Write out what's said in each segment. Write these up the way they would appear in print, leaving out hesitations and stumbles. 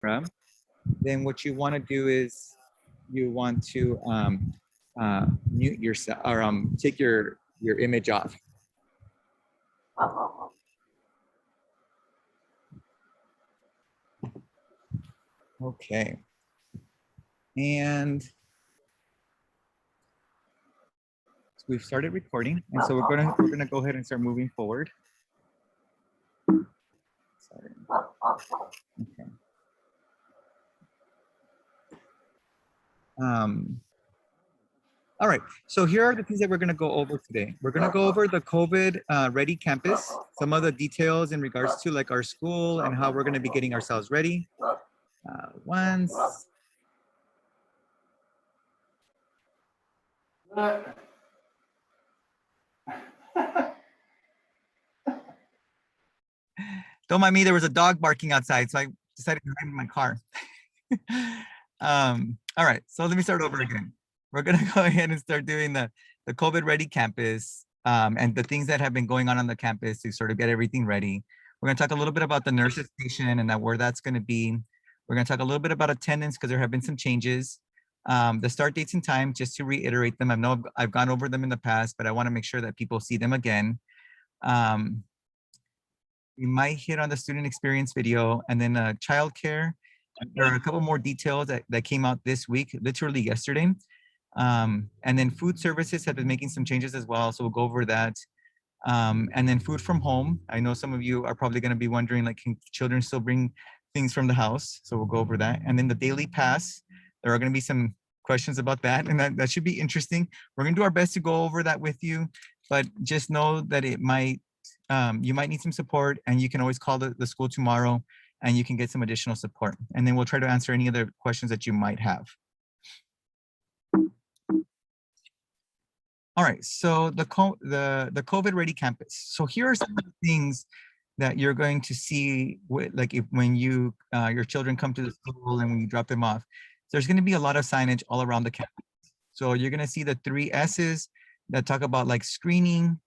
camera, then what you want to do is you want to mute yourself or take your image off. Okay. And so we've started recording, and so we're gonna go ahead and start moving forward. Sorry. Okay. All right, so here are the things that we're going to go over today. We're going to go over the COVID ready campus, some of the details in regards to like our school and how we're going to be getting ourselves ready. Once. Don't mind me, there was a dog barking outside, so I decided to hide in my car. All right, so let me start over again. We're going to go ahead and start doing the COVID ready campus and the things that have been going on the campus to sort of get everything ready. We're going to talk a little bit about the nurses station and where that's going to be. We're going to talk a little bit about attendance because there have been some changes. The start dates and time, just to reiterate them. I know I've gone over them in the past, but I want to make sure that people see them again. We might hit on the student experience video, and then childcare. There are a couple more details that came out this week, literally yesterday. And then food services have been making some changes as well, so we'll go over that. And then food from home. I know some of you are probably going to be wondering, like, can children still bring things from the house? So we'll go over that. And then the daily pass. There are going to be some questions about that, and that should be interesting. We're going to do our best to go over that with you, but just know that it might you might need some support, and you can always call the school tomorrow and you can get some additional support. And then we'll try to answer any other questions that you might have. All right, so the COVID ready campus. So here are some of the things that you're going to see when you your children come to the school and when you drop them off. There's going to be a lot of signage all around the campus. So you're going to see the 3 S's that talk about like screening,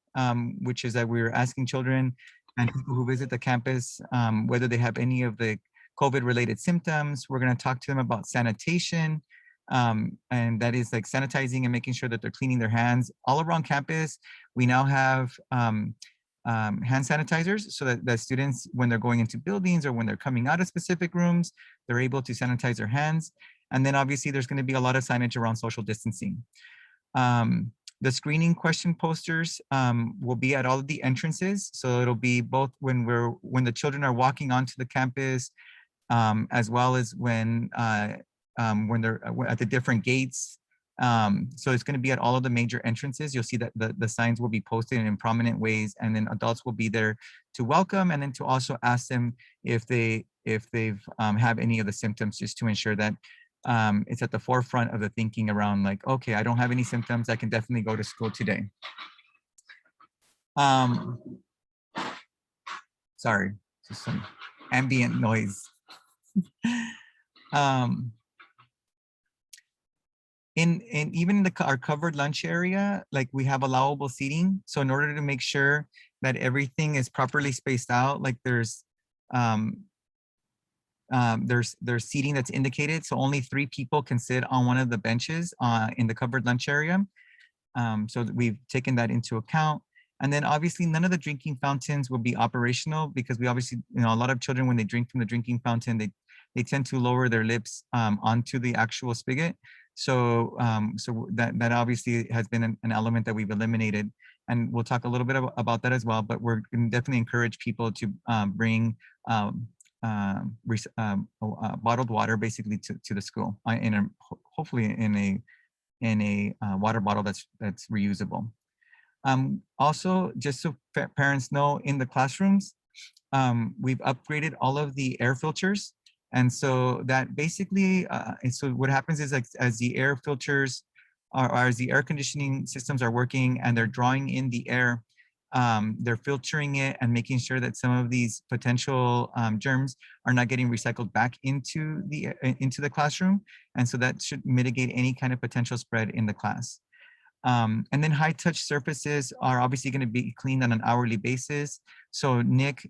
which is that we're asking children and people who visit the campus whether they have any of the COVID related symptoms. We're going to talk to them about sanitation, and that is like sanitizing and making sure that they're cleaning their hands. All around campus, we now have hand sanitizers so that students, when they're going into buildings or when they're coming out of specific rooms, they're able to sanitize their hands. And then obviously there's going to be a lot of signage around social distancing. The screening question posters will be at all of the entrances. So it'll be both when the children are walking onto the campus, as well as when they're at the different gates. So it's going to be at all of the major entrances. You'll see that the signs will be posted in prominent ways, and then adults will be there to welcome and then to also ask them if they've have any of the symptoms, just to ensure that it's at the forefront of the thinking around like, okay, I don't have any symptoms, I can definitely go to school today. Sorry, just some ambient noise. In even in our covered lunch area, like we have allowable seating. So in order to make sure that everything is properly spaced out, like there's seating that's indicated. So only 3 people can sit on one of the benches in the covered lunch area. So we've taken that into account. And then obviously none of the drinking fountains will be operational because we obviously, a lot of children, when they drink from the drinking fountain, they tend to lower their lips onto the actual spigot. So that obviously has been an element that we've eliminated. And we'll talk a little bit about that as well, but we're going to definitely encourage people to bring bottled water basically to the school hopefully in a water bottle that's reusable. Also, just so parents know, in the classrooms, we've upgraded all of the air filters. And so that basically, so what happens is, like, as the air filters or as the air conditioning systems are working and they're drawing in the air, they're filtering it and making sure that some of these potential germs are not getting recycled back into the classroom. And so that should mitigate any kind of potential spread in the class. And then high touch surfaces are obviously going to be cleaned on an hourly basis. So Nick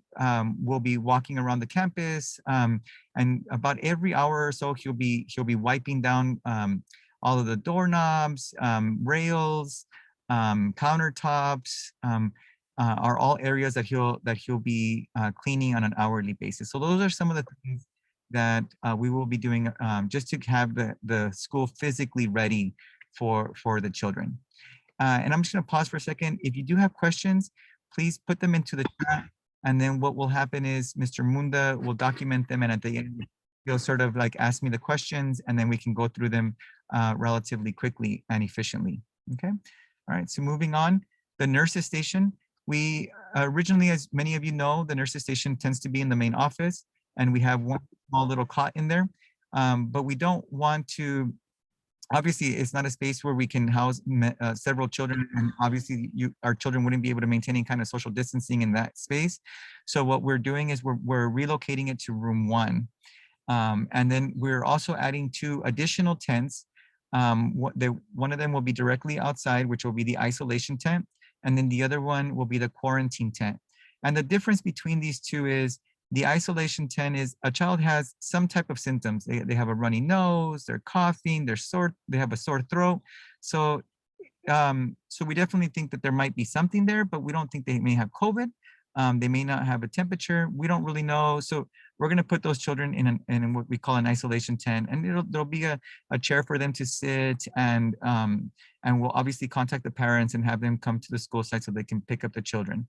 will be walking around the campus, and about every hour or so he'll be wiping down all of the doorknobs, rails, countertops, are all areas that he'll be cleaning on an hourly basis. So those are some of the things that we will be doing just to have the school physically ready for the children. And I'm just going to pause for a second. If you do have questions, please put them into the chat. And then what will happen is Mr. Munda will document them, and at the end, he'll sort of like ask me the questions, and then we can go through them relatively quickly and efficiently. Okay. All right. So moving on, the nurses station. We originally, as many of you know, the nurses station tends to be in the main office, and we have one small little cot in there. But we don't want to, obviously it's not a space where we can house several children, and obviously our children wouldn't be able to maintain any kind of social distancing in that space. So what we're doing is we're relocating it to room 1. And then we're also adding 2 additional tents. One of them will be directly outside, which will be the isolation tent. And then the other one will be the quarantine tent. And the difference between these 2 is the isolation tent is a child has some type of symptoms. They have a runny nose, they're coughing, they have a sore throat. So, so we definitely think that there might be something there, but we don't think they may have COVID. They may not have a temperature. We don't really know. So we're going to put those children in what we call an isolation tent, and there'll be a chair for them to sit, and we'll obviously contact the parents and have them come to the school site so they can pick up the children.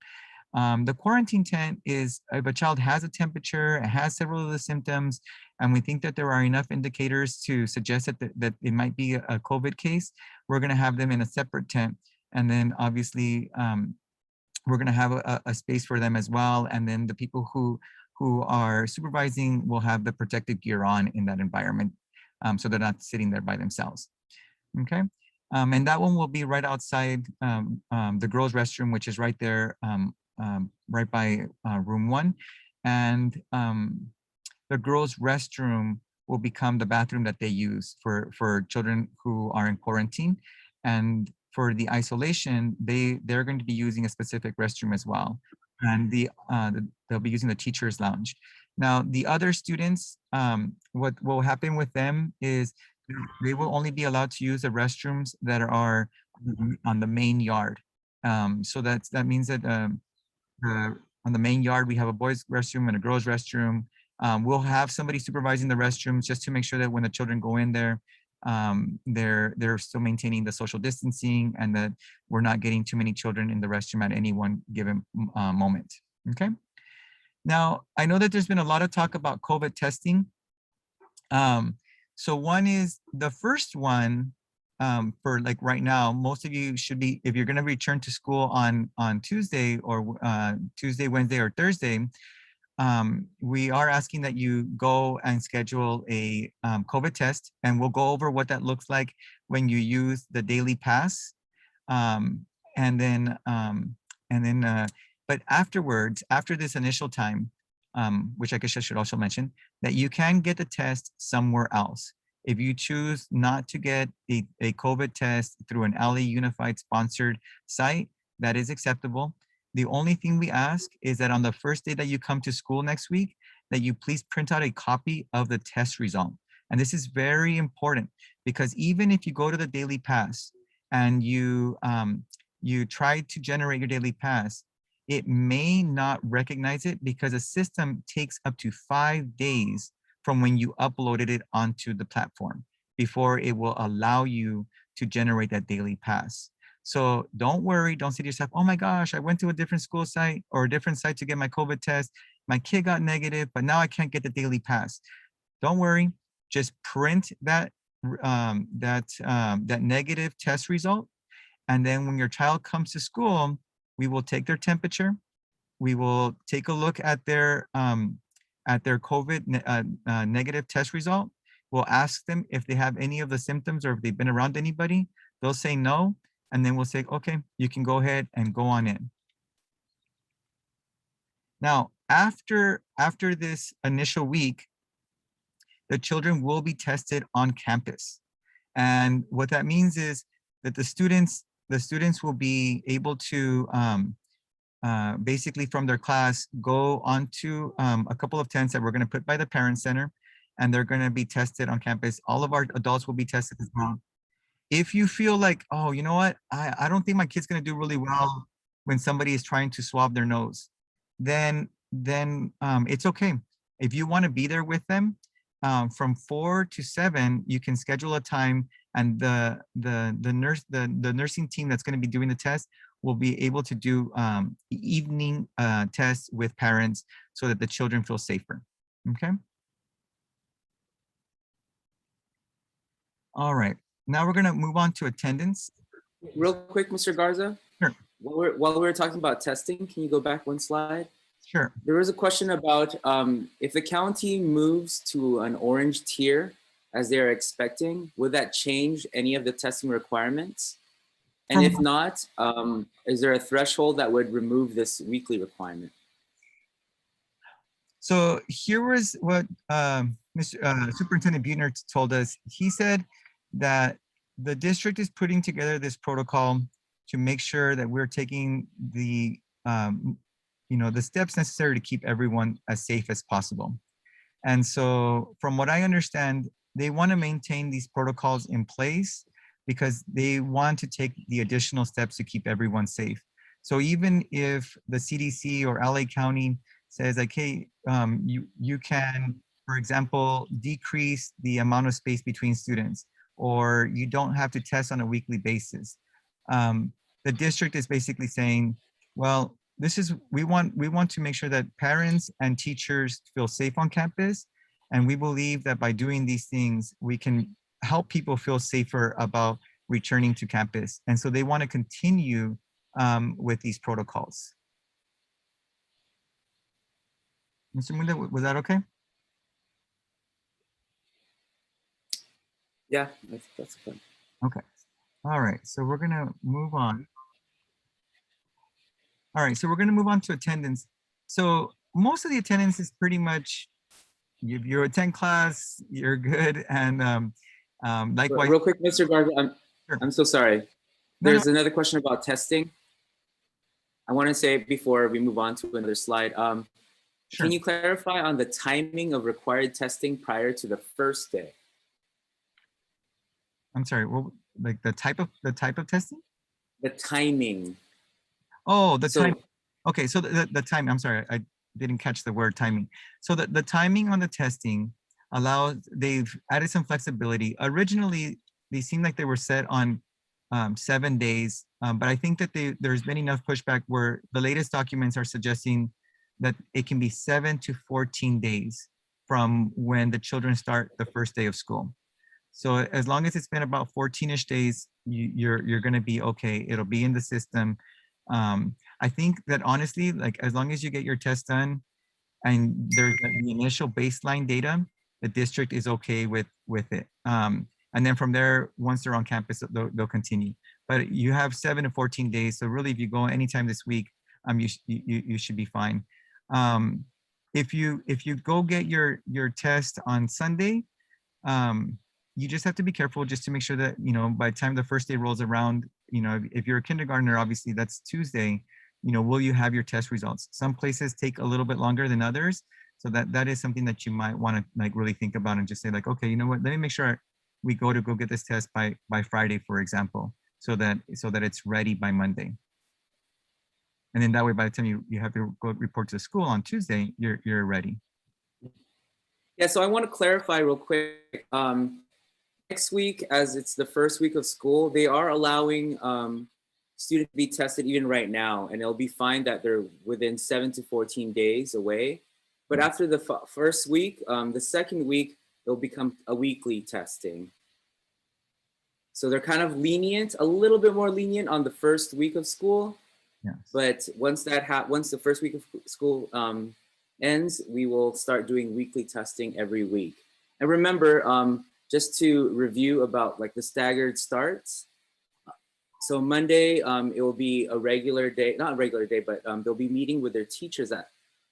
The quarantine tent is if a child has a temperature, has several of the symptoms, and we think that there are enough indicators to suggest that it might be a COVID case, we're going to have them in a separate tent. And then obviously, we're going to have a space for them as well. And then the people who are supervising will have the protective gear on in that environment, so they're not sitting there by themselves. Okay. And that one will be right outside the girls' restroom, which is right there, right by room 1. And the girls' restroom will become the bathroom that they use for children who are in quarantine. And for the isolation, they're going to be using a specific restroom as well. And they'll be using the teacher's lounge. Now, the other students, what will happen with them is they will only be allowed to use the restrooms that are on the main yard. So that means that on the main yard, we have a boys' restroom and a girls' restroom. We'll have somebody supervising the restrooms just to make sure that when the children go in there, they're still maintaining the social distancing, and that we're not getting too many children in the restroom at any one given moment. Okay. Now, I know that there's been a lot of talk about COVID testing. So one is the first one, for like right now, most of you should be, if you're going to return to school on Tuesday or Tuesday, Wednesday, or Thursday, we are asking that you go and schedule a COVID test, and we'll go over what that looks like when you use the daily pass. But afterwards, after this initial time, which I guess I should also mention, that you can get the test somewhere else. If you choose not to get a COVID test through an LA Unified sponsored site, that is acceptable. The only thing we ask is that on the first day that you come to school next week, that you please print out a copy of the test result. And this is very important, because even if you go to the daily pass and you try to generate your daily pass, it may not recognize it because the system takes up to 5 days from when you uploaded it onto the platform before it will allow you to generate that daily pass. So don't worry, don't say to yourself, oh my gosh, I went to a different school site or a different site to get my COVID test. My kid got negative, but now I can't get the daily pass. Don't worry, just print that negative test result. And then when your child comes to school, we will take their temperature. We will take a look at their COVID negative test result. We'll ask them if they have any of the symptoms or if they've been around anybody. They'll say no. And then we'll say, okay, you can go ahead and go on in. Now, after this initial week, the children will be tested on campus. And what that means is that the students the students will be able to basically from their class go onto a couple of tents that we're going to put by the parent center, and they're going to be tested on campus. All of our adults will be tested as well. If you feel like, oh, you know what, I don't think my kid's going to do really well when somebody is trying to swab their nose, then it's okay. If you want to be there with them from 4 to 7, you can schedule a time, and the nursing team that's going to be doing the test will be able to do evening tests with parents so that the children feel safer. Okay. All right. Now we're going to move on to attendance. Real quick, Mr. Garza. Sure. While we were talking about testing, can you go back one slide? Sure. There was a question about if the county moves to an orange tier as they're expecting, would that change any of the testing requirements? And if not, is there a threshold that would remove this weekly requirement? So here was what Superintendent Buhner told us. He said that the district is putting together this protocol to make sure that we're taking the the steps necessary to keep everyone as safe as possible. And so from what I understand, they want to maintain these protocols in place because they want to take the additional steps to keep everyone safe. So even if the CDC or LA County says like, hey, you can, for example, decrease the amount of space between students, or you don't have to test on a weekly basis. The district is basically saying, well, we want to make sure that parents and teachers feel safe on campus. And we believe that by doing these things, we can help people feel safer about returning to campus. And so they want to continue with these protocols. Mr. Munda, was that okay? Yeah, that's fine. Okay. All right. So we're going to move on. All right. So we're going to move on to attendance. So most of the attendance is pretty much, if you attend class, you're good. And likewise. Real quick, Mr. Garza, I'm so sorry. There's another question about testing. I want to say before we move on to another slide, Sure. Can you clarify on the timing of required testing prior to the first day? I'm sorry, well, like the type of testing? The timing. Oh, the time. Okay, so the time, I'm sorry, I didn't catch the word timing. So the timing on the testing they've added some flexibility. Originally, they seemed like they were set on 7 days, but I think that there's been enough pushback where the latest documents are suggesting that it can be 7 to 14 days from when the children start the first day of school. So as long as it's been about 14-ish days, you're going to be okay. It'll be in the system. I think that honestly, like as long as you get your test done and there's the initial baseline data, the district is okay with it. And then from there, once they're on campus, they'll continue. But you have 7 to 14 days. So really, if you go anytime this week, you should be fine. If you go get your test on Sunday, you just have to be careful just to make sure that, by the time the first day rolls around, if you're a kindergartner, obviously that's Tuesday, will you have your test results? Some places take a little bit longer than others. So that is something that you might want to like really think about and just say like, okay, you know what, let me make sure we go get this test by Friday, for example, so that it's ready by Monday. And then that way, by the time you have to go report to the school on Tuesday, you're ready. Yeah, so I want to clarify real quick. Next week, as it's the first week of school, they are allowing students to be tested even right now, and it'll be fine that they're within 7 to 14 days away. But after the first week, the second week, it'll become a weekly testing. So they're kind of lenient, a little bit more lenient on the first week of school. Yes. But once the first week of school ends, we will start doing weekly testing every week. And remember, just to review about like the staggered starts. So Monday, it will be a regular day, not a regular day, but they'll be meeting with their teachers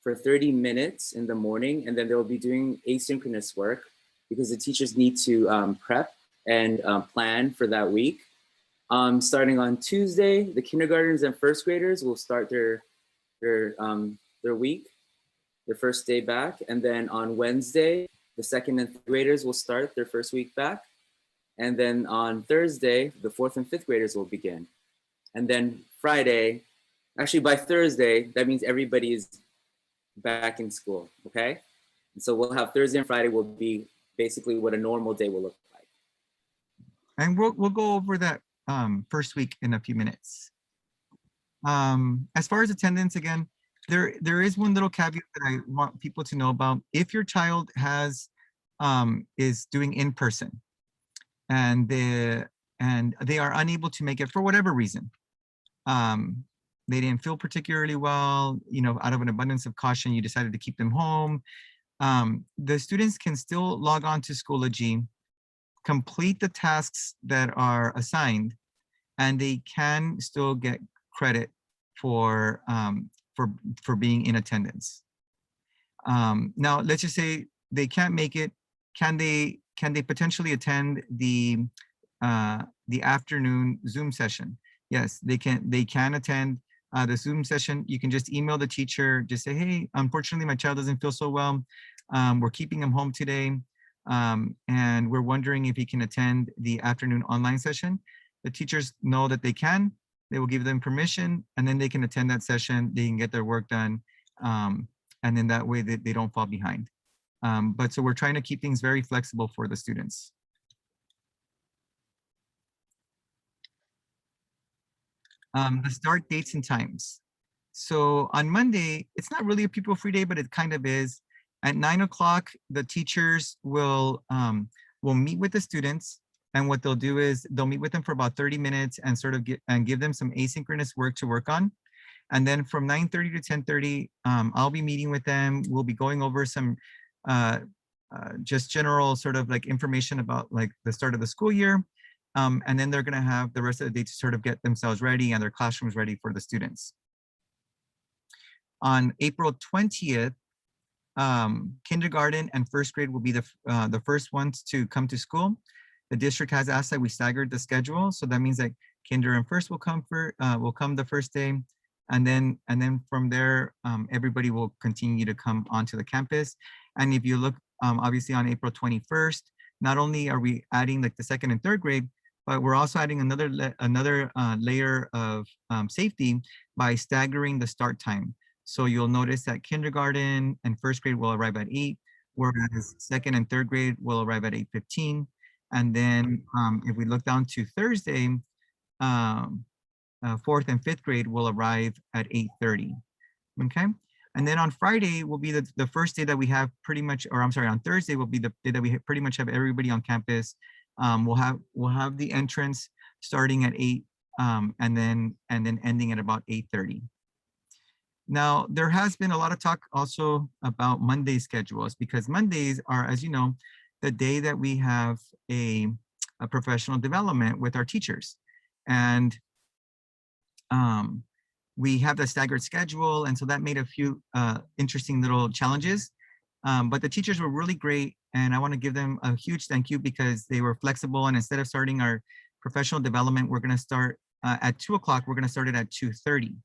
for 30 minutes in the morning, and then they'll be doing asynchronous work because the teachers need to prep and plan for that week. Starting on Tuesday, the kindergartners and first graders will start their week, their first day back. And then on Wednesday, the second and third graders will start their first week back. And then on Thursday, the fourth and fifth graders will begin. And then Friday, actually by Thursday, that means everybody is back in school, okay? And so we'll have Thursday and Friday will be basically what a normal day will look like. And we'll go over that first week in a few minutes. As far as attendance, again, there is one little caveat that I want people to know about. If your child is doing in person and they are unable to make it for whatever reason, they didn't feel particularly well, out of an abundance of caution, you decided to keep them home. The students can still log on to Schoology, complete the tasks that are assigned, and they can still get credit for being in attendance. Now, let's just say they can't make it. Can they potentially attend the afternoon Zoom session? Yes, they can attend the Zoom session. You can just email the teacher, just say, hey, unfortunately, my child doesn't feel so well. We're keeping him home today. And we're wondering if he can attend the afternoon online session. The teachers know that they can. They will give them permission, and then they can attend that session. They can get their work done. And then that way they don't fall behind. But so we're trying to keep things very flexible for the students. The start dates and times. So on Monday, it's not really a pupil free day, but it kind of is. At 9 o'clock, the teachers will meet with the students, and what they'll do is they'll meet with them for about 30 minutes and sort of give them some asynchronous work to work on. And then from 9:30 to 10:30, I'll be meeting with them. We'll be going over some just general sort of like information about like the start of the school year. And then they're going to have the rest of the day to sort of get themselves ready and their classrooms ready for the students. On April 20th, kindergarten and first grade will be the first ones to come to school. The district has asked that we staggered the schedule, so that means that kinder and first will come the first day, and then from there, everybody will continue to come onto the campus. And if you look, obviously on April 21st, not only are we adding like the second and third grade, but we're also adding another layer of safety by staggering the start time. So you'll notice that kindergarten and first grade will arrive at 8, whereas second and third grade will arrive at 8:15. And then if we look down to Thursday, fourth and fifth grade will arrive at 8:30. Okay. And then on Friday will be the first day that we have pretty much, or I'm sorry, on Thursday will be the day that we pretty much have everybody on campus. We'll have the entrance starting at 8 and then ending at about 8:30. Now, there has been a lot of talk also about Monday schedules, because Mondays are, as you know, the day that we have a professional development with our teachers. And we have the staggered schedule, and so that made a few interesting little challenges. But the teachers were really great, and I want to give them a huge thank you because they were flexible. And instead of starting our professional development, we're going to start at 2 o'clock. We're going to start it at 2:30.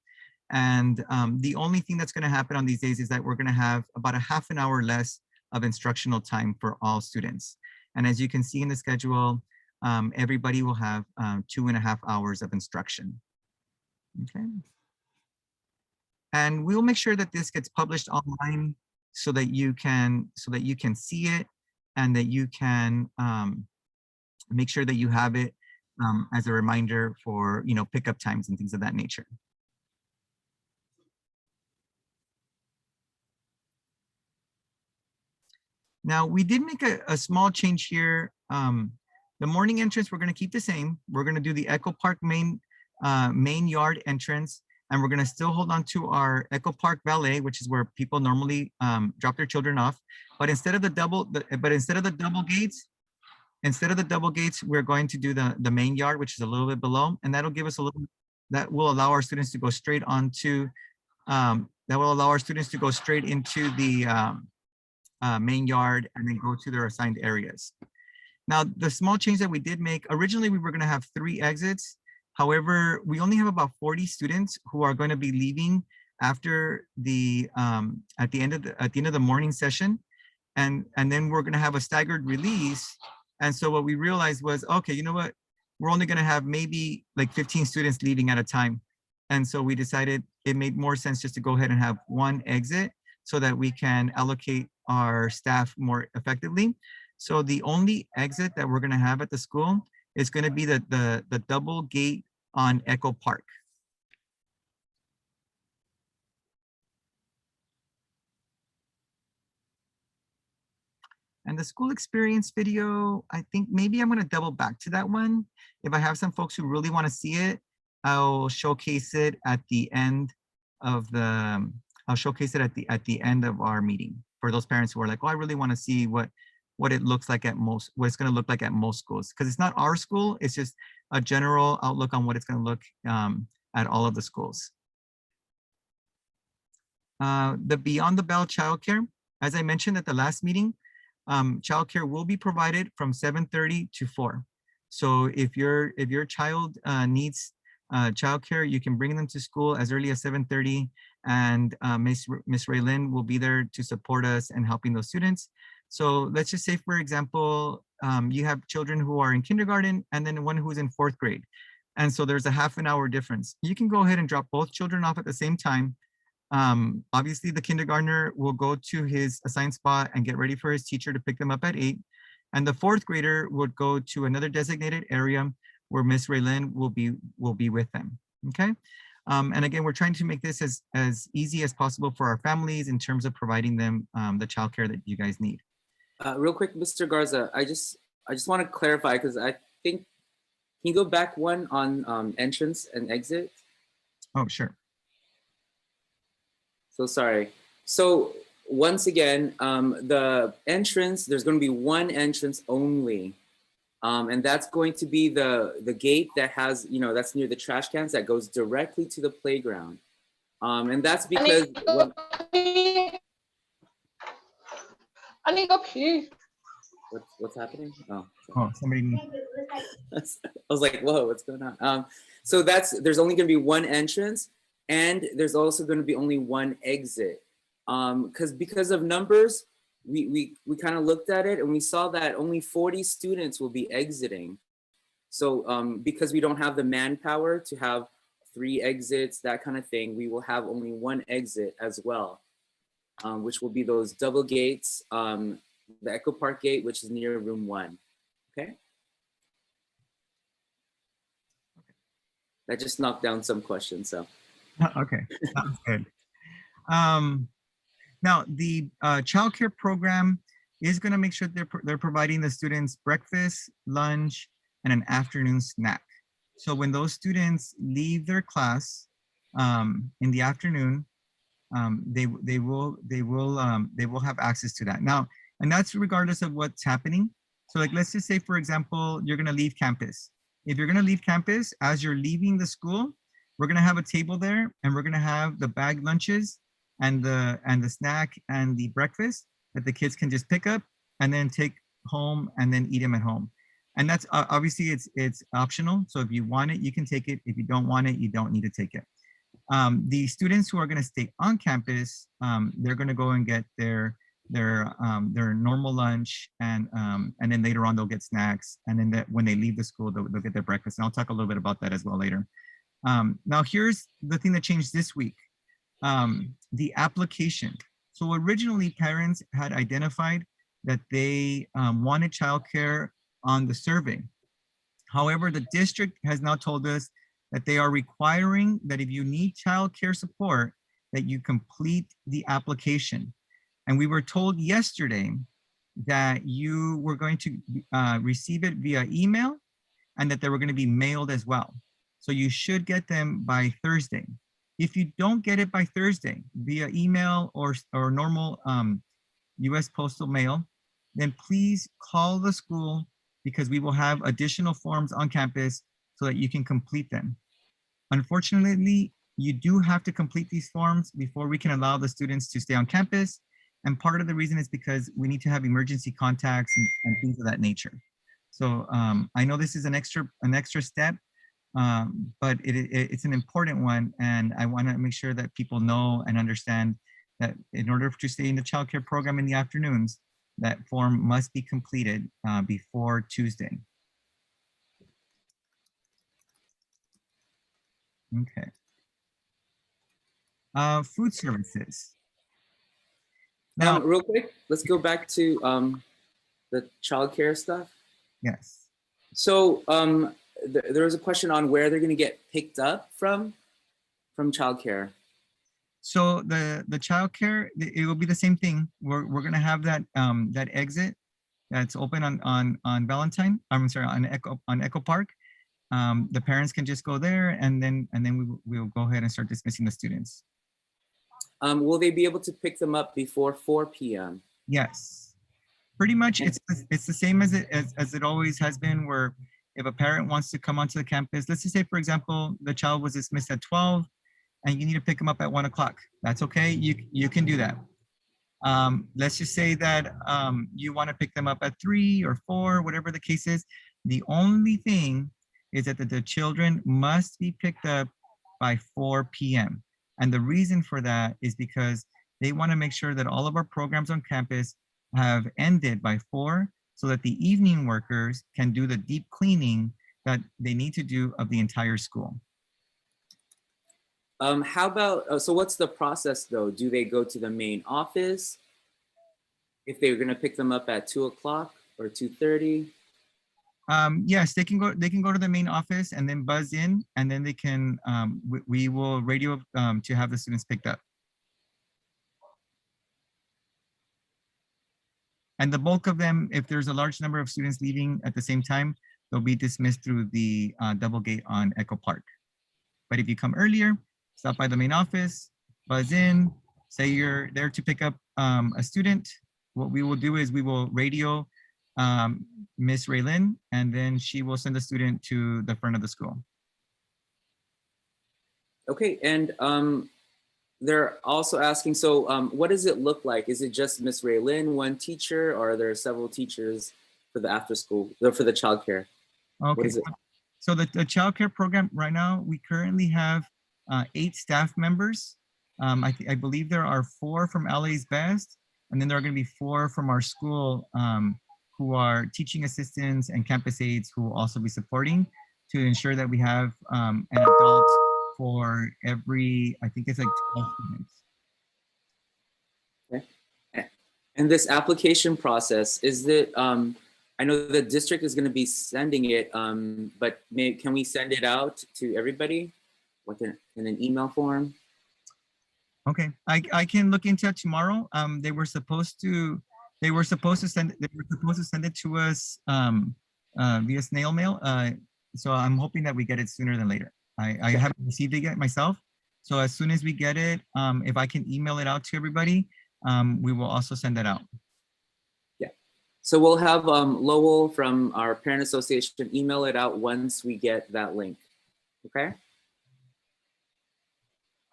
And the only thing that's going to happen on these days is that we're going to have about a half an hour less of instructional time for all students. And as you can see in the schedule, everybody will have 2.5 hours of instruction. Okay. And we'll make sure that this gets published online so that you can see it, and that you can make sure that you have it as a reminder for pickup times and things of that nature. Now, we did make a small change here. The morning entrance, we're going to keep the same. We're going to do the Echo Park main yard entrance, and we're going to still hold on to our Echo Park Valet, which is where people normally drop their children off. But instead of the double gates, we're going to do the main yard, which is a little bit below, and that'll give us that will allow our students to go straight onto the main yard and then go to their assigned areas. Now, the small change that we did make, originally we were going to have 3 exits. However, we only have about 40 students who are going to be leaving after the at the end of the morning session, and then we're going to have a staggered release. And so what we realized was, okay, you know what, we're only going to have maybe like 15 students leaving at a time. And so we decided it made more sense just to go ahead and have one exit so that we can allocate our staff more effectively. So the only exit that we're going to have at the school is going to be the double gate on Echo Park. And the school experience video, I think maybe I'm going to double back to that one. If I have some folks who really want to see it, I'll showcase it at the end of the, I'll showcase it at the end of our meeting for those parents who are like, oh, I really want to see what it looks like at most, what it's going to look like at most schools. Because it's not our school, it's just a general outlook on what it's going to look at all of the schools. The Beyond the Bell childcare, as I mentioned at the last meeting, childcare will be provided from 7:30 to 4. So if your child needs childcare, you can bring them to school as early as 7:30, and Miss Raylin will be there to support us and helping those students. So let's just say, for example, you have children who are in kindergarten and then one who's in 4th grade. And so there's a half an hour difference. You can go ahead and drop both children off at the same time. Obviously, the kindergartner will go to his assigned spot and get ready for his teacher to pick them up at 8. And the 4th grader would go to another designated area where Miss Raylin will be with them. Okay. And again, we're trying to make this as easy as possible for our families in terms of providing them the childcare that you guys need. Real quick, Mr. Garza, I just want to clarify, because I think, can you go back one on entrance and exit? Oh, sure. So sorry. So once again, the entrance, there's going to be one entrance only. And that's going to be the gate that has, that's near the trash cans that goes directly to the playground. And that's because I need to go pee. What's happening? Oh, somebody. I was like, whoa, what's going on? So there's only going to be one entrance, and there's also going to be only one exit. Because of numbers, we kind of looked at it and we saw that only 40 students will be exiting. So because we don't have the manpower to have 3 exits, that kind of thing, we will have only one exit as well, which will be those double gates, the Echo Park gate, which is near room 1. Okay. That just knocked down some questions. So. Okay, sounds good. Now the childcare program is going to make sure they're providing the students breakfast, lunch, and an afternoon snack. So when those students leave their class in the afternoon, they will have access to that. Now, and that's regardless of what's happening. So like, let's just say, for example, you're going to leave campus. If you're going to leave campus, as you're leaving the school, we're going to have a table there, and we're going to have the bag lunches and the snack and the breakfast that the kids can just pick up and then take home and then eat them at home. And that's obviously it's optional. So if you want it, you can take it. If you don't want it, you don't need to take it. The students who are going to stay on campus, they're going to go and get their normal lunch, and then later on they'll get snacks, and then when they leave the school, they'll get their breakfast. And I'll talk a little bit about that as well later. Now here's the thing that changed this week, the application. So originally parents had identified that they wanted childcare on the survey. However, the district has now told us that they are requiring that if you need childcare support, that you complete the application. And we were told yesterday that you were going to receive it via email, and that they were going to be mailed as well. So you should get them by Thursday. If you don't get it by Thursday via email or normal US postal mail, then please call the school, because we will have additional forms on campus so that you can complete them. Unfortunately, you do have to complete these forms before we can allow the students to stay on campus. And part of the reason is because we need to have emergency contacts and things of that nature. So I know this is an extra step, but it's an important one, and I want to make sure that people know and understand that in order to stay in the childcare program in the afternoons, that form must be completed before Tuesday. Okay. Food services. Now, Real quick, let's go back to the childcare stuff. yes. So there was a question on where they're going to get picked up from childcare. So the childcare, it will be the same thing. We're gonna have that that exit that's open on Valentine. I'm sorry, on Echo Park. The parents can just go there, and then we'll go ahead and start dismissing the students. Will they be able to pick them up before 4 p.m.? Yes, pretty much. It's the same as it always has been. Where if a parent wants to come onto the campus, let's just say, for example, the child was dismissed at 12, and you need to pick them up at 1 o'clock. That's okay. You can do that. Let's just say that you want to pick them up at 3 or 4, whatever the case is. The only thing is that the children must be picked up by 4 p.m. And the reason for that is because they want to make sure that all of our programs on campus have ended by 4, so that the evening workers can do the deep cleaning that they need to do of the entire school. How about, so what's the process though? Do they go to the main office if they're going to pick them up at 2 o'clock or 2:30? Yes, they can go to the main office and then buzz in, and then they can we will radio to have the students picked up. And the bulk of them, if there's a large number of students leaving at the same time, they'll be dismissed through the double gate on Echo Park. But if you come earlier, stop by the main office, buzz in, say you're there to pick up a student. What we will do is we will radio Miss Raylin, and then she will send the student to the front of the school. Okay, and they're also asking, so what does it look like? Is it just Miss Raylin, one teacher, or are there several teachers for the after school, for the childcare? Okay. What is it? So the childcare program right now, we currently have 8 staff members. I believe there are 4 from LA's Best, and then there are going to be 4 from our school who are teaching assistants and campus aides who will also be supporting to ensure that we have an adult for every, I think it's like 12 students. Okay. And this application process, is it, I know the district is going to be sending it, but can we send it out to everybody in an email form? Okay, I can look into it tomorrow. They were supposed to send it to us via snail mail. So I'm hoping that we get it sooner than later. I haven't received it yet myself. So as soon as we get it, if I can email it out to everybody, we will also send that out. Yeah. So we'll have Lowell from our parent association email it out once we get that link. Okay.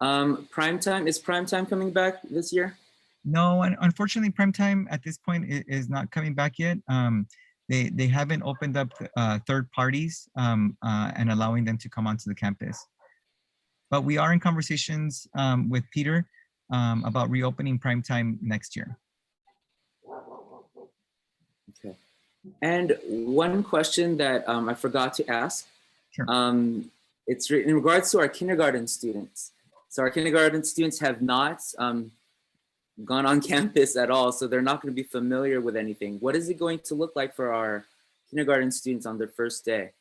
Primetime, is Primetime coming back this year? No, unfortunately, Primetime at this point is not coming back yet. They haven't opened up third parties and allowing them to come onto the campus. But we are in conversations with Peter about reopening Primetime next year. Okay. And one question that I forgot to ask, Sure. It's in regards to our kindergarten students. So our kindergarten students have not gone on campus at all, so they're not going to be familiar with anything. What is it going to look like for our kindergarten students on their first day?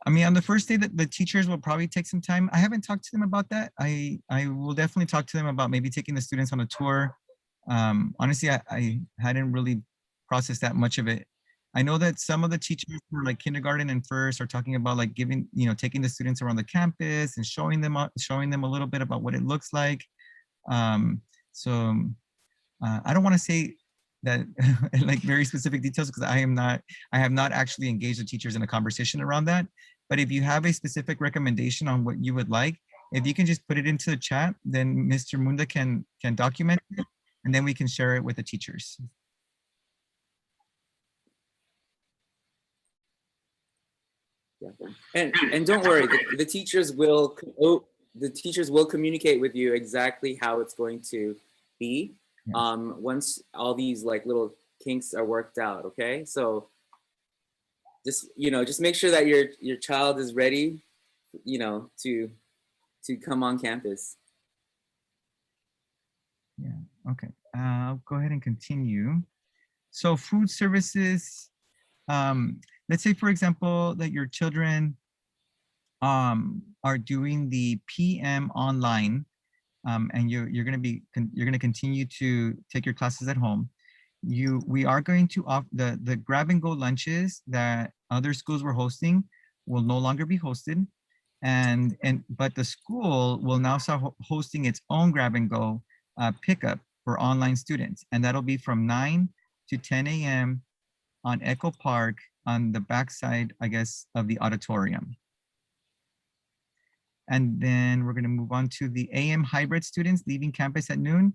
I mean, on the first day, the teachers will probably take some time. I haven't talked to them about that. I will definitely talk to them about maybe taking the students on a tour. Honestly, I hadn't really processed that much of it. I know that some of the teachers for like kindergarten and first are talking about like taking the students around the campus and showing them a little bit about what it looks like. I don't want to say that like very specific details because I have not actually engaged the teachers in a conversation around that. But if you have a specific recommendation on what you would like, if you can just put it into the chat, then Mr. Munda can document it, and then we can share it with the teachers. And don't worry, the teachers will communicate with you exactly how it's going to be once all these like little kinks are worked out. Okay, so just make sure that your child is ready, to come on campus. Yeah, okay. I'll go ahead and continue. So food services, let's say, for example, that your children are doing the PM online, and you're going to continue to take your classes at home. We are going to off the grab and go lunches that other schools were hosting will no longer be hosted, but the school will now start hosting its own grab and go pickup for online students, and that'll be from 9 to 10 a.m. on Echo Park on the backside, I guess, of the auditorium. And then we're going to move on to the AM hybrid students leaving campus at noon.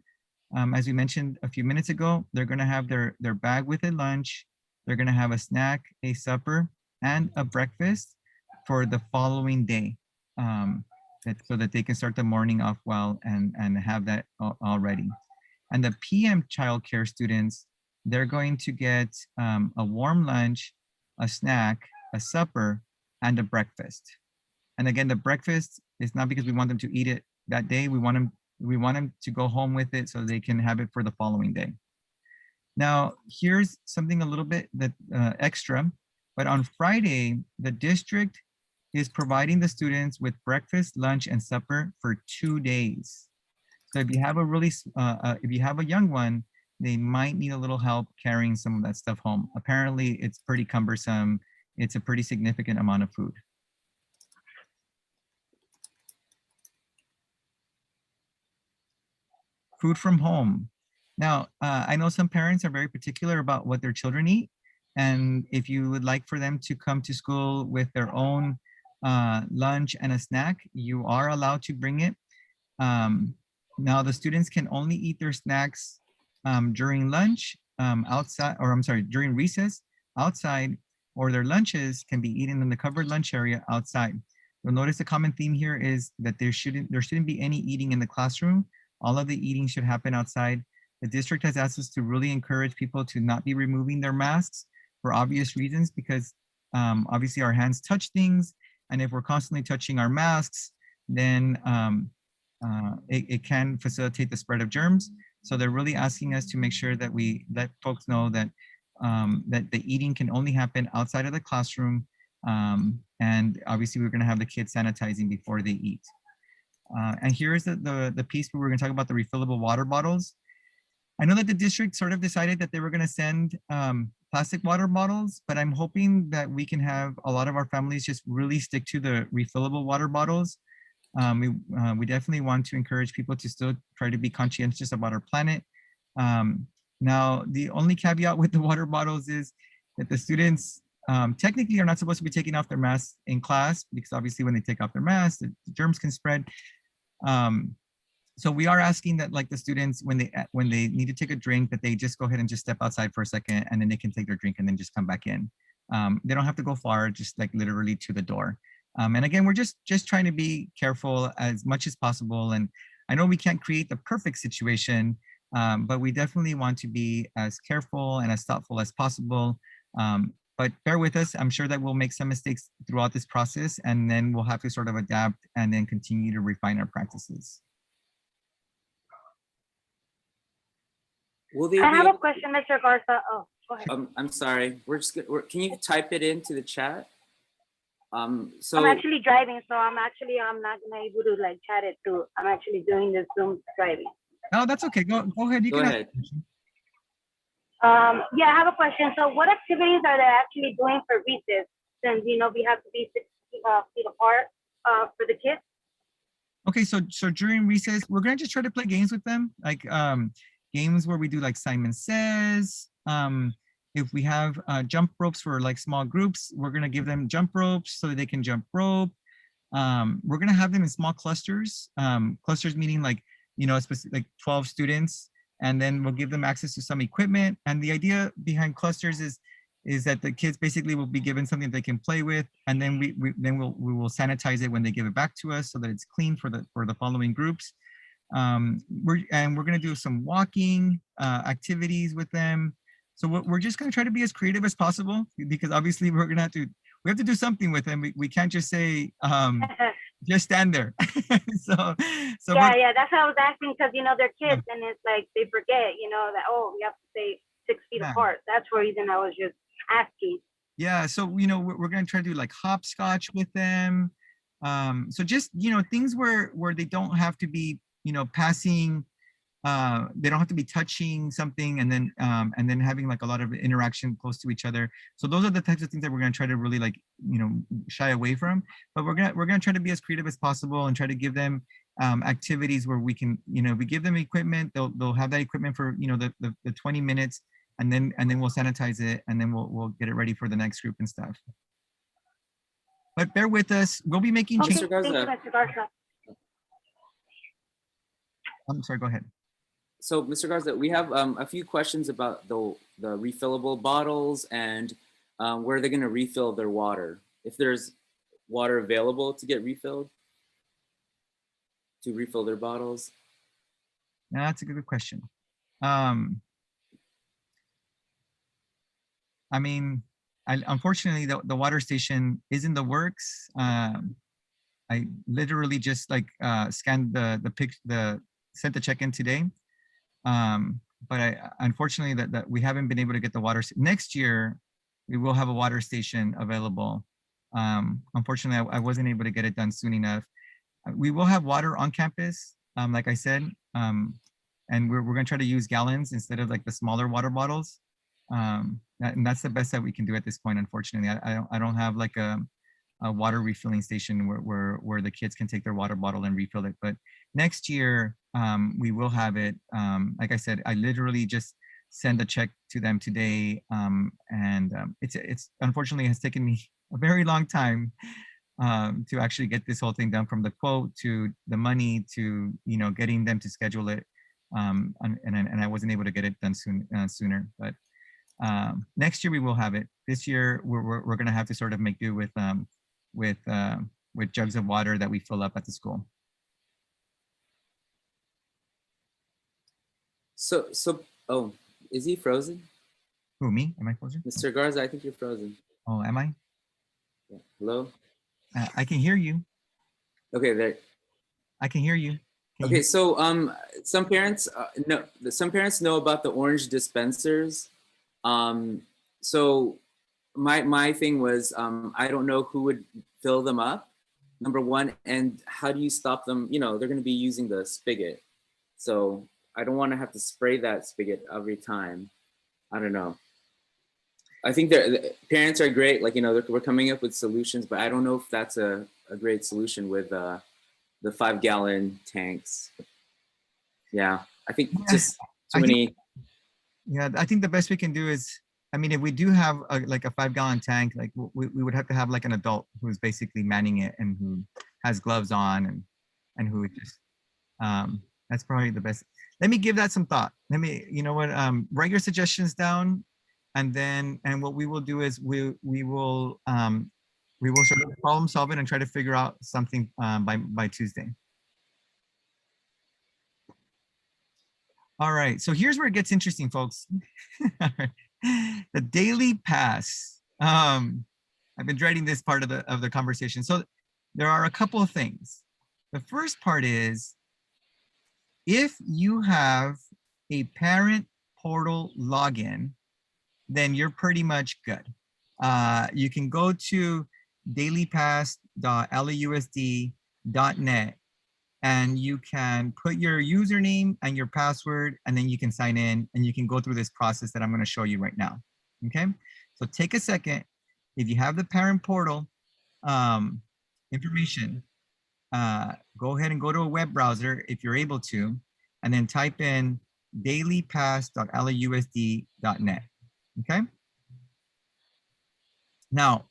As we mentioned a few minutes ago, they're going to have their bag with a lunch. They're going to have a snack, a supper, and a breakfast for the following day, so that they can start the morning off well and have that all ready. And the PM childcare students, they're going to get a warm lunch, a snack, a supper, and a breakfast. And again, the breakfast is not because we want them to eat it that day. We want them to go home with it so they can have it for the following day. Now, here's something a little bit that extra, but on Friday, the district is providing the students with breakfast, lunch, and supper for 2 days. So if you have if you have a young one, they might need a little help carrying some of that stuff home. Apparently, it's pretty cumbersome. It's a pretty significant amount of food. Food from home. Now, I know some parents are very particular about what their children eat. And if you would like for them to come to school with their own lunch and a snack, you are allowed to bring it. Now, the students can only eat their snacks during lunch outside, or I'm sorry, during recess outside, or their lunches can be eaten in the covered lunch area outside. You'll notice the common theme here is that there shouldn't be any eating in the classroom. All of the eating should happen outside. The district has asked us to really encourage people to not be removing their masks for obvious reasons, because obviously our hands touch things. And if we're constantly touching our masks, then it can facilitate the spread of germs. So they're really asking us to make sure that we let folks know that that the eating can only happen outside of the classroom. And obviously we're gonna have the kids sanitizing before they eat. And here's the piece where we're gonna talk about the refillable water bottles. I know that the district sort of decided that they were gonna send plastic water bottles, but I'm hoping that we can have a lot of our families just really stick to the refillable water bottles. We definitely want to encourage people to still try to be conscientious about our planet. Now, the only caveat with the water bottles is that the students technically are not supposed to be taking off their masks in class, because obviously when they take off their masks, the germs can spread. So we are asking that, like, the students, when they need to take a drink, that they just go ahead and just step outside for a second, and then they can take their drink and then just come back in. They don't have to go far, just like literally to the door. And again, we're just trying to be careful as much as possible. And I know we can't create the perfect situation, but we definitely want to be as careful and as thoughtful as possible. But bear with us. I'm sure that we'll make some mistakes throughout this process, and then we'll have to sort of adapt and then continue to refine our practices. I have a question, Mr. Garza. Oh, go ahead. I'm sorry. Can you type it into the chat? So I'm actually driving, so I'm not gonna able to like chat it through. I'm actually doing this Zoom driving. Oh, that's okay. Go ahead. Go ahead. Yeah, I have a question. So what activities are they actually doing for recess? Since, we have to be 6 feet apart for the kids. Okay, so during recess, we're gonna just try to play games with them, like games where we do like Simon Says. If we have jump ropes for like small groups, we're gonna give them jump ropes so that they can jump rope. We're gonna have them in small clusters. Clusters meaning like, like 12 students, and then we'll give them access to some equipment. And the idea behind clusters is is that the kids basically will be given something they can play with, and then we will sanitize it when they give it back to us so that it's clean for the following groups. We're going to do some walking activities with them. So we're just going to try to be as creative as possible, because obviously we have to do something with them. We can't just say just stand there. so yeah, that's how I was asking, because they're kids, and it's like they forget, that we have to stay 6 feet apart. That's the reason I was just asking. Yeah, so we're going to try to do like hopscotch with them. So just things where they don't have to be passing, they don't have to be touching something and then having like a lot of interaction close to each other. So those are the types of things that we're going to try to really like shy away from. But we're going to try to be as creative as possible and try to give them activities where we can, we give them equipment, they'll have that equipment for the 20 minutes, and then we'll sanitize it, and then we'll get it ready for the next group and stuff. But bear with us, we'll be making changes. Thank you, Mr. Garza. I'm sorry, go ahead. So, Mr. Garza, we have a few questions about the refillable bottles and where they're going to refill their water. If there's water available to get refilled, to refill their bottles. Yeah, that's a good question. I mean, unfortunately, the water station is in the works. I literally just like scanned sent the check-in today. But unfortunately that we haven't been able to get the water. Next year, we will have a water station available. Unfortunately, I wasn't able to get it done soon enough. We will have water on campus, like I said, and we're going to try to use gallons instead of like the smaller water bottles. And that's the best that we can do at this point. Unfortunately, I don't have like a water refilling station where the kids can take their water bottle and refill it. But next year, we will have it. Like I said, I literally just sent a check to them today, and it's unfortunately has taken me a very long time to actually get this whole thing done, from the quote to the money to getting them to schedule it, and I wasn't able to get it done sooner. But next year we will have it. This year we're going to have to sort of make do with jugs of water that we fill up at the school. So oh, is he frozen? Who, me? Am I frozen? Mr. Garza, I think you're frozen. Oh, am I? Yeah. Hello? I can hear you. Okay, there. I can hear you. Okay, so some parents know about the orange dispensers. So my thing was, I don't know who would fill them up, number one, and how do you stop them? They're going to be using the spigot, so I don't want to have to spray that spigot every time. I don't know. I think the parents are great, like we're coming up with solutions, but I don't know if that's a great solution with the 5-gallon tanks. Yeah, I think just too many. Yeah, I think the best we can do is, I mean, if we do have like a 5-gallon tank, like we would have to have like an adult who's basically manning it and who has gloves on and who just, that's probably the best. Let me give that some thought. Write your suggestions down, and what we will do is we will sort of problem solve it and try to figure out something by Tuesday. All right, so here's where it gets interesting, folks. The daily pass. I've been dreading this part of the conversation. So there are a couple of things. The first part is, if you have a parent portal login, then you're pretty much good. You can go to dailypass.lausd.net and you can put your username and your password, and then you can sign in and you can go through this process that I'm going to show you right now. Okay, so take a second. If you have the parent portal information, go ahead and go to a web browser if you're able to, and then type in dailypass.lausd.net. Okay. Now,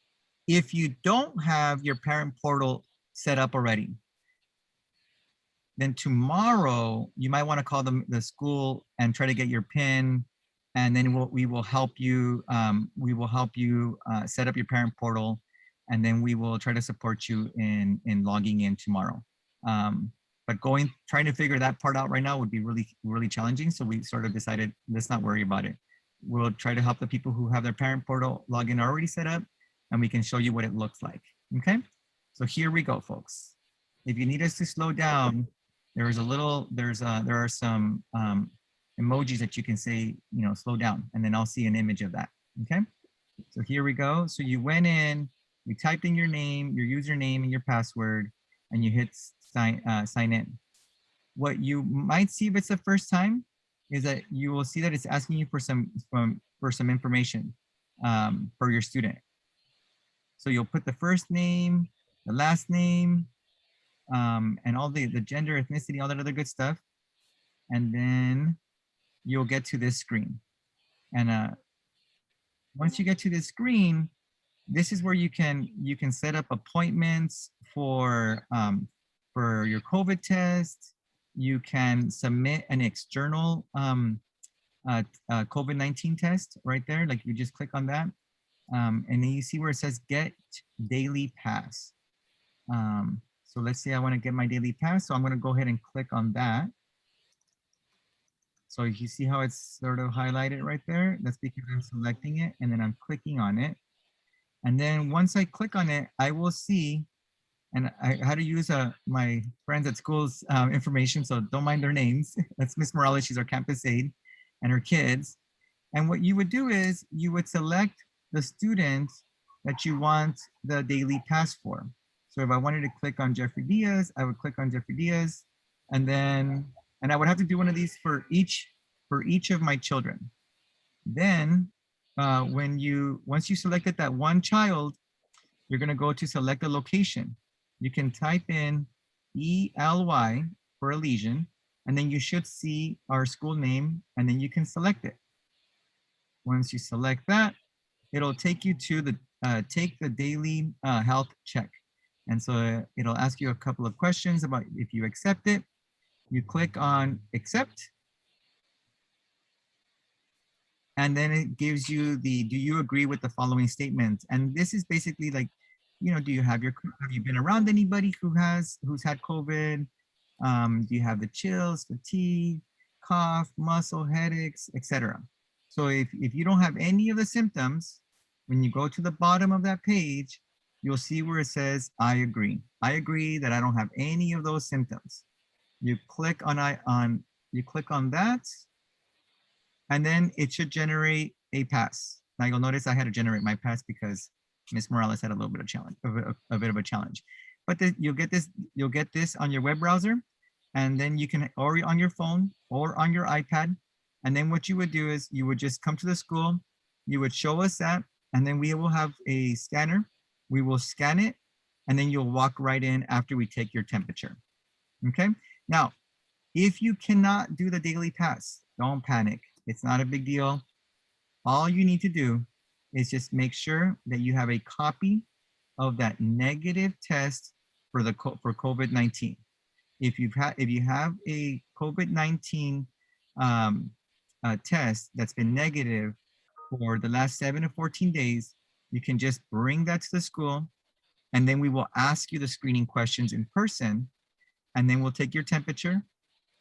if you don't have your parent portal set up already, then tomorrow you might want to call the school and try to get your PIN and then we will help you. Set up your parent portal, and then we will try to support you in logging in tomorrow. But trying to figure that part out right now would be really challenging. So we sort of decided, let's not worry about it. We'll try to help the people who have their parent portal login already set up, and we can show you what it looks like. Okay, so here we go, folks. If you need us to slow down, there are some emojis that you can say, slow down, and then I'll see an image of that. Okay, so here we go. So you went in, you typed in your name, your username, and your password, and you hit sign in. What you might see if it's the first time is that you will see that it's asking you for some information for your student. So you'll put the first name, the last name, and all the gender, ethnicity, all that other good stuff. And then you'll get to this screen. And once you get to this screen, this is where you can set up appointments for your COVID test. You can submit an external COVID-19 test right there. Like you just click on that. And then you see where it says get daily pass. So let's say I want to get my daily pass. So I'm going to go ahead and click on that. So you see how it's sort of highlighted right there? That's because I'm selecting it and then I'm clicking on it. And then once I click on it, I will see, and I had to use my friends at school's information, so don't mind their names. That's Miss Morales, she's our campus aide, and her kids. And what you would do is you would select the student that you want the daily pass for. So if I wanted to click on Jeffrey Diaz, I would click on Jeffrey Diaz, and I would have to do one of these for each of my children. Then once you selected that one child, you're gonna go to select a location. You can type in ELY for Elysian, and then you should see our school name, and then you can select it. Once you select that, it'll take you to take the daily health check. And so it'll ask you a couple of questions about if you accept it. You click on accept. And then it gives you do you agree with the following statement? And this is basically like, have you been around anybody who's had COVID? Do you have the chills, fatigue, cough, muscle, headaches, etc.? So if you don't have any of the symptoms, when you go to the bottom of that page, you'll see where it says, I agree. I agree that I don't have any of those symptoms. You click on that, and then it should generate a pass. Now you'll notice I had to generate my pass because Ms. Morales had a little bit of a bit of a challenge. But you'll get this on your web browser, and then you can, or on your phone or on your iPad. And then what you would do is you would just come to the school, you would show us that, and then we will have a scanner. We will scan it, and then you'll walk right in after we take your temperature. Okay. Now, if you cannot do the daily pass, don't panic. It's not a big deal. All you need to do is just make sure that you have a copy of that negative test for COVID-19. If you have a COVID-19 test that's been negative for the last 7 to 14 days, you can just bring that to the school, and then we will ask you the screening questions in person, and then we'll take your temperature,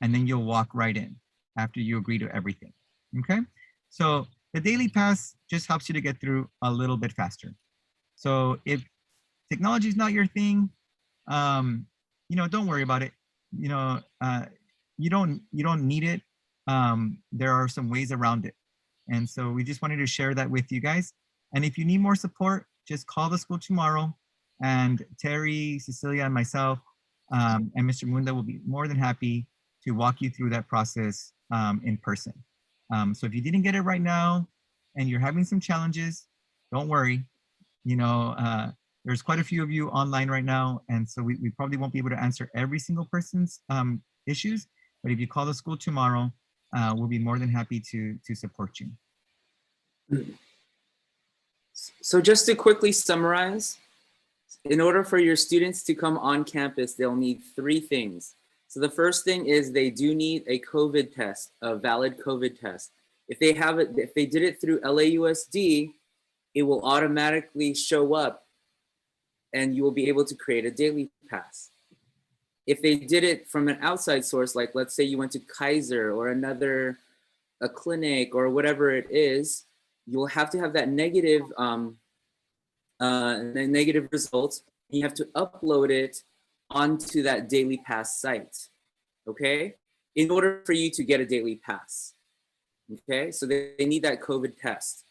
and then you'll walk right in after you agree to everything. Okay, so the daily pass just helps you to get through a little bit faster. So if technology is not your thing, don't worry about it. You don't need it. There are some ways around it. And so we just wanted to share that with you guys. And if you need more support, just call the school tomorrow, and Terry, Cecilia, and myself, and Mr. Munda will be more than happy to walk you through that process in person. So if you didn't get it right now and you're having some challenges, don't worry. There's quite a few of you online right now, and so we probably won't be able to answer every single person's issues, but if you call the school tomorrow, we'll be more than happy to support you. So just to quickly summarize, in order for your students to come on campus, they'll need 3 things. So the first thing is they do need a COVID test, a valid COVID test. If they have it, if they did it through LAUSD, it will automatically show up and you will be able to create a daily pass. If they did it from an outside source, like let's say you went to Kaiser or a clinic or whatever it is, you'll have to have that negative results. You have to upload it onto that daily pass site, okay? In order for you to get a daily pass, okay? So they need that COVID test.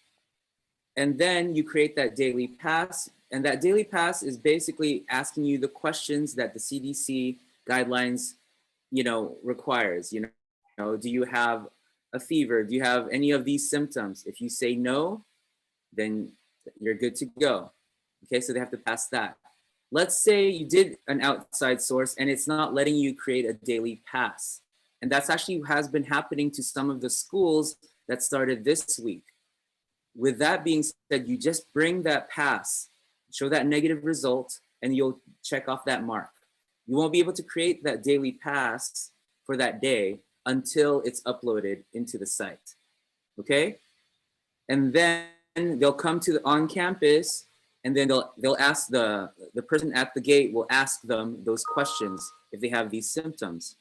And then you create that daily pass, and that daily pass is basically asking you the questions that the CDC guidelines, requires. Do you have a fever? Do you have any of these symptoms? If you say no, then you're good to go. Okay, so they have to pass that. Let's say you did an outside source and it's not letting you create a daily pass. And that's actually has been happening to some of the schools that started this week. With that being said, you just bring that pass, show that negative result, and you'll check off that mark. You won't be able to create that daily pass for that day until it's uploaded into the site, okay? And then they'll come to the on campus, and then they'll ask the person at the gate will ask them those questions if they have these symptoms.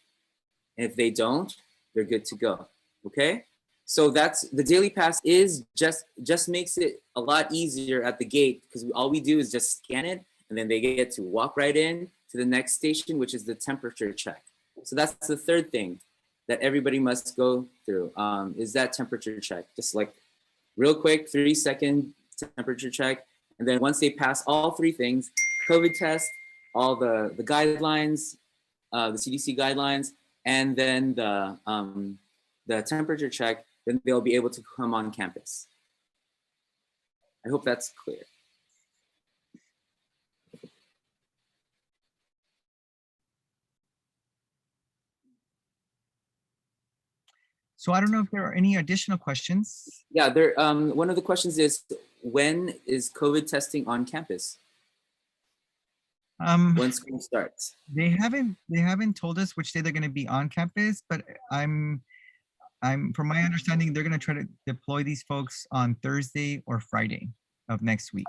And if they don't, they're good to go, okay? So that's the daily pass is just makes it a lot easier at the gate because all we do is just scan it and then they get to walk right in to the next station, which is the temperature check. So that's the third thing that everybody must go through is that temperature check. Just like real quick, 3-second temperature check. And then once they pass all three things, COVID test, all the guidelines, the CDC guidelines, and then the temperature check, then they'll be able to come on campus. I hope that's clear. So I don't know if there are any additional questions. Yeah, one of the questions is, when is COVID testing on campus? When school starts? They haven't told us which day they're going to be on campus, but I'm from my understanding, they're going to try to deploy these folks on Thursday or Friday of next week.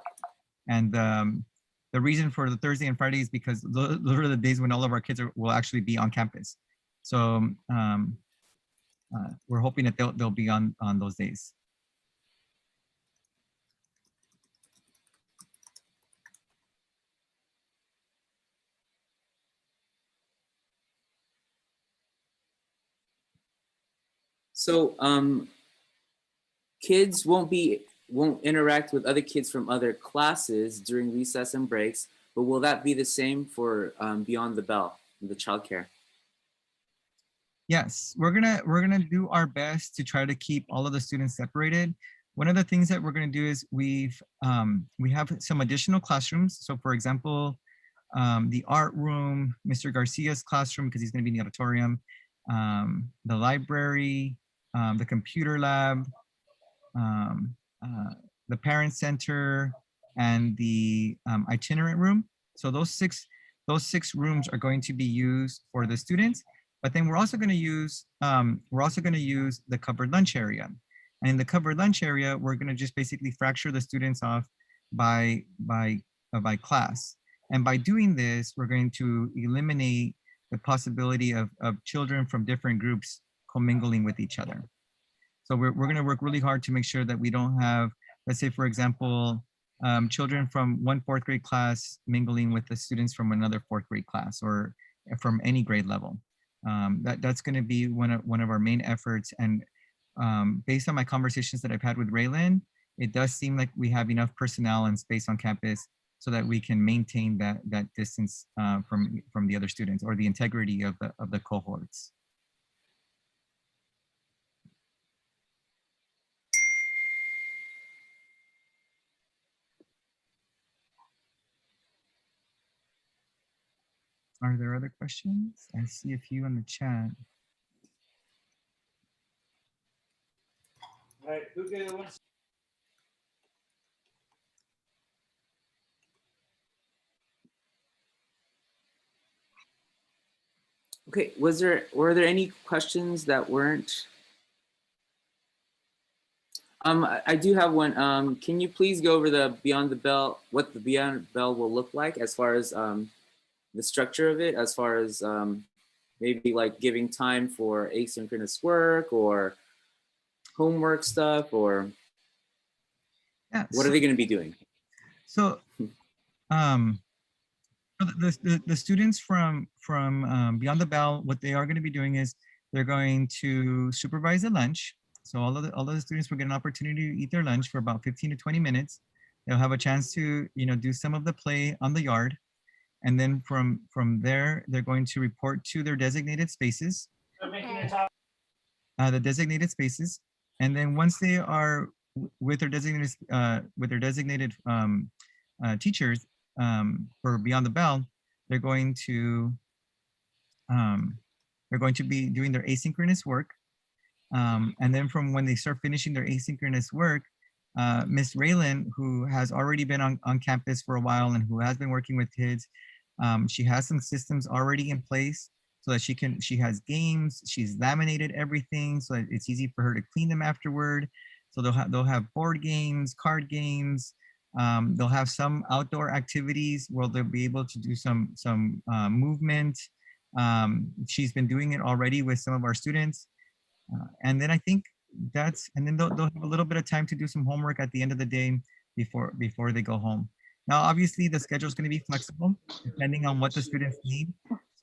And the reason for the Thursday and Friday is because those are the days when all of our kids will actually be on campus. So we're hoping that they'll be on those days. So kids won't interact with other kids from other classes during recess and breaks, but will that be the same for Beyond the Bell, the childcare? Yes, we're gonna do our best to try to keep all of the students separated. One of the things that we're gonna do is we have some additional classrooms. So for example, the art room, Mr. Garcia's classroom, because he's gonna be in the auditorium, the library, the computer lab, the parent center, and the itinerant room. So those six rooms are going to be used for the students. But then we're also going to use the covered lunch area. And in the covered lunch area, we're going to just basically fracture the students off by class. And by doing this, we're going to eliminate the possibility of children from different groups commingling with each other. So we're going to work really hard to make sure that we don't have, let's say, for example, children from one 4th grade class mingling with the students from another 4th grade class or from any grade level. That's going to be one of our main efforts. And based on my conversations that I've had with Raylan, it does seem like we have enough personnel and space on campus so that we can maintain that distance from the other students or the integrity of the cohorts. Are there other questions? I see a few in the chat. All right, who wants? Okay, were there any questions that weren't I do have one. Can you please go over the Beyond the Bell, what the Beyond the Bell will look like as far as the structure of it, as far as maybe like giving time for asynchronous work or homework stuff, or Yeah. what are they going to be doing? So, um, so the students from Beyond the Bell, what they are going to be doing is they're going to supervise the lunch. So all of the students will get an opportunity to eat their lunch for about 15 to 20 minutes. They'll have a chance to, do some of the play on the yard. And then from there, they're going to report to their designated spaces, the designated spaces. And then once they are with their designated teachers for Beyond the Bell, they're going to be doing their asynchronous work. And then from when they start finishing their asynchronous work, Miss Raylan, who has already been on campus for a while and who has been working with kids, she has some systems already in place so that she has games, she's laminated everything so that it's easy for her to clean them afterward. So they'll have board games, card games, they'll have some outdoor activities where they'll be able to do some movement. She's been doing it already with some of our students. And then I think and then they'll have a little bit of time to do some homework at the end of the day before they go home. Now, obviously, the schedule is going to be flexible depending on what the students need.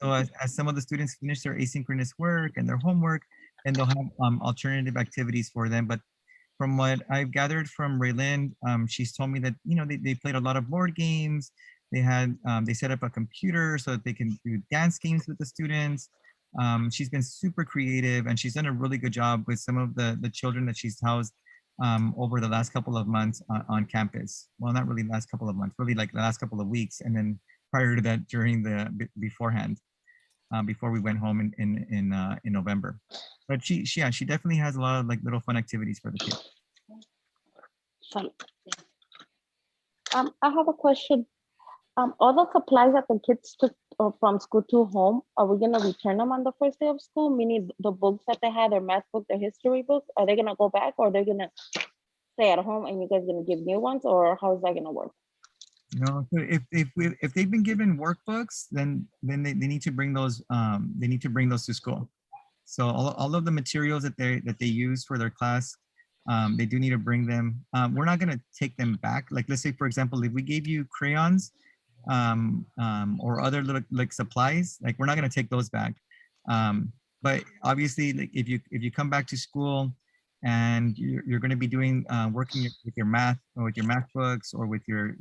So as some of the students finish their asynchronous work and their homework, then they'll have alternative activities for them. But from what I've gathered from Raylan, she's told me that, they played a lot of board games. They set up a computer so that they can do dance games with the students. She's been super creative and she's done a really good job with some of the children that she's housed over the last couple of months on campus. Well, not really last couple of months, really like the last couple of weeks. And then prior to that, during beforehand, before we went home in November. But she definitely has a lot of like little fun activities for the kids. So, I have a question. All the supplies that the kids took from school to home, are we gonna return them on the first day of school? Meaning the books that they had, their math book, their history book, are they gonna go back or they're gonna stay at home and you guys gonna give new ones, or how is that gonna work? No, so if they've been given workbooks, then they need to bring those to school. So all of the materials that they use for their class, they do need to bring them. We're not gonna take them back. Like let's say for example, if we gave you crayons or other little like supplies, like we're not gonna take those back. But obviously, like if you come back to school and you're going to be doing working with your math or with your math books or with your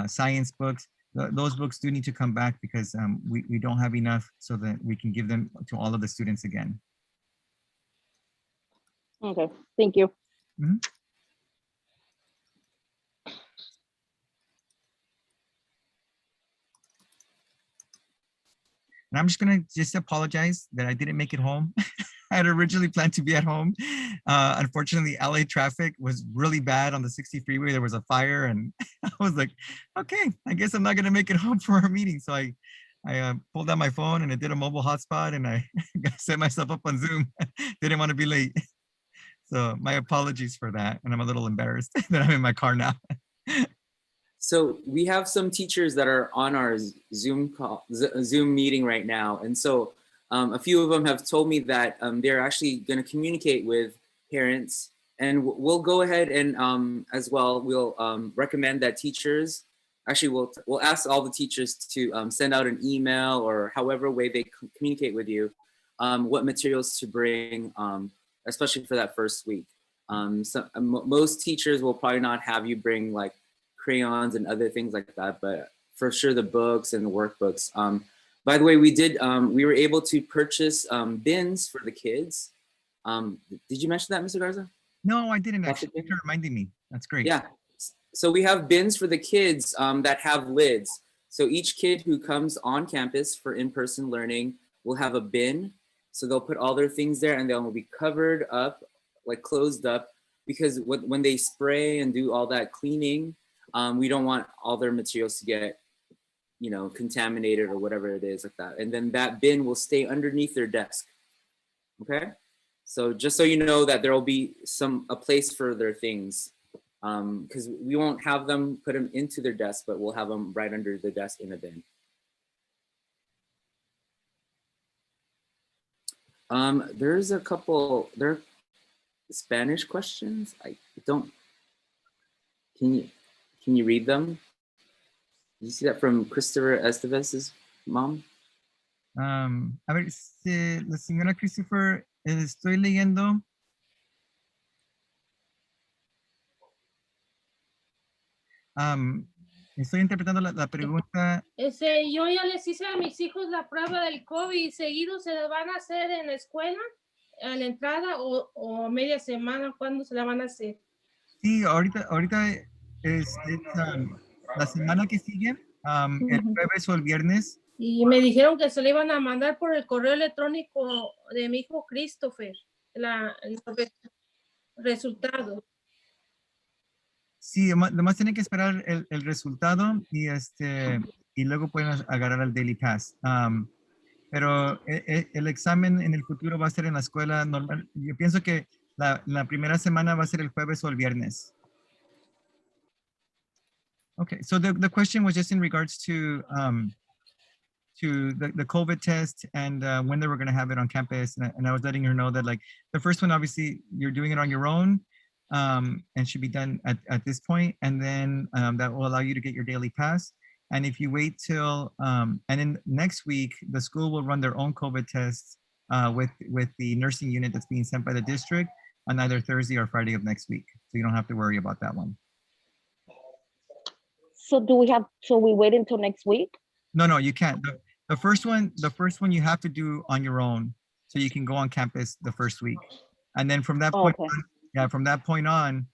science books, those books do need to come back because we don't have enough so that we can give them to all of the students again. Okay, thank you. Mm-hmm. And I'm just gonna apologize that I didn't make it home. I had originally planned to be at home. Unfortunately, LA traffic was really bad on the 60 freeway. There was a fire and I was like, okay, I guess I'm not gonna make it home for our meeting. So I pulled out my phone and I did a mobile hotspot and I set myself up on Zoom. Didn't want to be late. So my apologies for that. And I'm a little embarrassed that I'm in my car now. So we have some teachers that are on our Zoom meeting right now. And so a few of them have told me that they're actually going to communicate with parents, and we'll go ahead and as well, we'll recommend that teachers, actually we'll ask all the teachers to send out an email or however way they communicate with you, what materials to bring, especially for that first week. Most teachers will probably not have you bring like crayons and other things like that, but for sure the books and the workbooks. By the way, we were able to purchase bins for the kids. Did you mention that, Mr. Garza? No, I didn't actually. Thanks for reminding me. That's great. Yeah. So we have bins for the kids that have lids. So each kid who comes on campus for in-person learning will have a bin. So they'll put all their things there and they'll be covered up, like closed up, because when they spray and do all that cleaning, we don't want all their materials to get, contaminated or whatever it is like that. And then that bin will stay underneath their desk. Okay. So just so you know that there will be a place for their things, because we won't have them put them into their desk, but we'll have them right under the desk in a bin. There's a couple, there are Spanish questions. I don't, can you read them? Did you see that from Christopher Estevez's mom? A ver, la señora Christopher, estoy leyendo. Estoy interpretando la pregunta. Yo ya les hice a mis hijos la prueba del COVID y seguido se la van a hacer en la escuela, a la entrada o media semana. ¿Cuándo se la van a hacer? Sí, ahorita es la semana que sigue, el jueves o el viernes. Y me dijeron que se le iban a mandar por el correo electrónico de mi hijo Christopher, el resultado. Sí, además tienen que esperar el resultado y luego pueden agarrar el Daily Pass. Pero el examen en el futuro va a ser en la escuela normal. Yo pienso que la primera semana va a ser el jueves o el viernes. Okay, so the question was just in regards to the COVID test and when they were going to have it on campus. And I was letting her know that like the first one, obviously you're doing it on your own and should be done at this point. And then that will allow you to get your daily pass. And if you wait till, and then next week, the school will run their own COVID tests with the nursing unit that's being sent by the district on either Thursday or Friday of next week. So you don't have to worry about that one. So we wait until next week? No, you can't. The first one you have to do on your own. So you can go on campus the first week. And then from that point on, from that point on,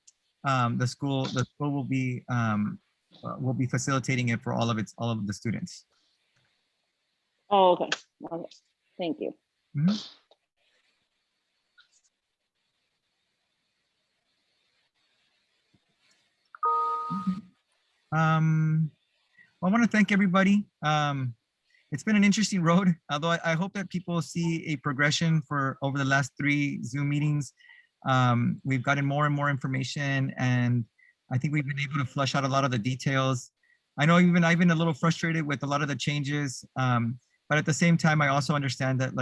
the school will be facilitating it for all of the students. Oh, okay. Thank you. Mm-hmm. I want to thank everybody. It's been an interesting road, although I hope that people see a progression over the last 3 Zoom meetings. We've gotten more and more information, and I think we've been able to flush out a lot of the details. I know I've been a little frustrated with a lot of the changes, but at the same time, I also understand that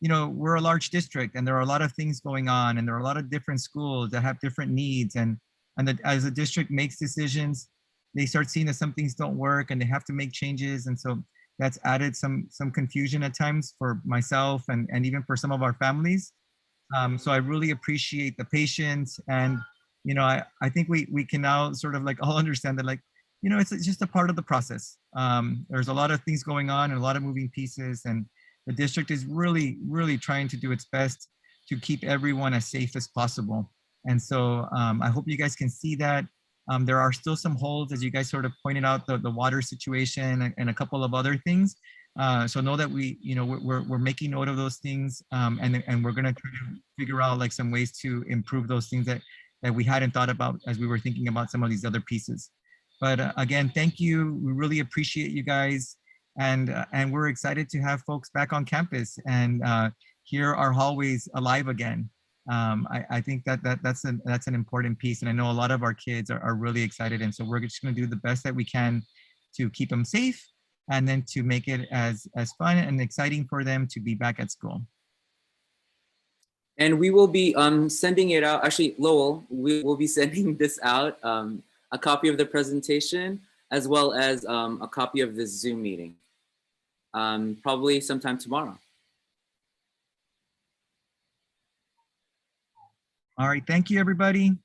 we're a large district and there are a lot of things going on, and there are a lot of different schools that have different needs, and that as the district makes decisions, they start seeing that some things don't work and they have to make changes. And so that's added some confusion at times for myself and even for some of our families. So I really appreciate the patience, and I think we can now sort of all understand that it's just a part of the process. There's a lot of things going on and a lot of moving pieces, and the district is really, really trying to do its best to keep everyone as safe as possible. And so I hope you guys can see that. There are still some holes, as you guys sort of pointed out, the water situation and a couple of other things. So know that we're making note of those things, and we're gonna try to figure out some ways to improve those things that we hadn't thought about as we were thinking about some of these other pieces. But again, thank you. We really appreciate you guys, and we're excited to have folks back on campus and hear our hallways alive again. I think that's an important piece, and I know a lot of our kids are really excited, and so we're just going to do the best that we can to keep them safe, and then to make it as fun and exciting for them to be back at school. And we will be sending it out. Actually, Lowell, we will be sending this out, a copy of the presentation, as well as a copy of this Zoom meeting, probably sometime tomorrow. All right, thank you, everybody.